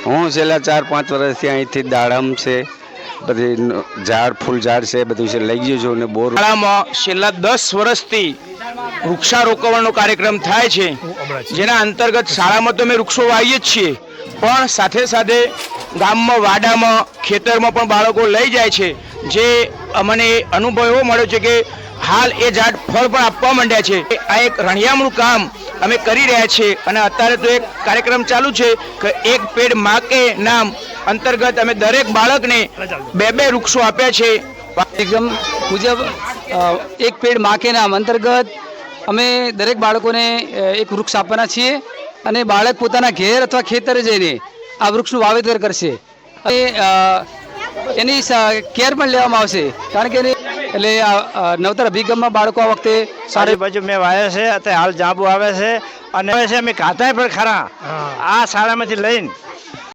હું છેલ્લા 4-5 વર્ષથી અહીંથી દાડમ છે, બધી ઝાડ ફૂલ ઝાડ છે, બધું છે લઈ ગયો છું. અને બોર શાળામાં છેલ્લા 10 વર્ષથી વૃક્ષારોપણનો કાર્યક્રમ થાય છે, જેના અંતર્ગત શાળામાં તો અમે વૃક્ષો વાવીએ જ છીએ, પણ સાથે સાથે ગામમાં વાડામાં ખેતરમાં પણ બાળકો લઈ જાય છે. જે અમને અનુભવ એવો મળ્યો છે કે હાલ એ ઝાડ ફળ પણ આપવા માંડ્યા છે. આ એક રણિયામણું કામ અમે કરી રહ્યા છીએ. અને અત્યારે તો એક કાર્યક્રમ ચાલુ છે કે એક પેડ માં કે નામ અંતર્ગત અમે દરેક બાળકને 2 વૃક્ષો આપ્યા છે. નિગમ મુજબ એક પેડ માં કે નામ અંતર્ગત અમે દરેક બાળકોને એક વૃક્ષ આપવાના છીએ અને બાળક પોતાના ઘેર અથવા ખેતરે જઈને આ વૃક્ષનું વાવેતર કરશે અને એની કેર પણ લેવામાં આવશે, કારણ કે એટલે નવતર અભિગમમાં બાળકો આ વખતે સારી બાજુ મેં વાવ્યા છે. અત્યારે હાલ જાંબુ આવે છે અને અમે ખાતા પણ ખરા. આ શાળામાંથી લઈને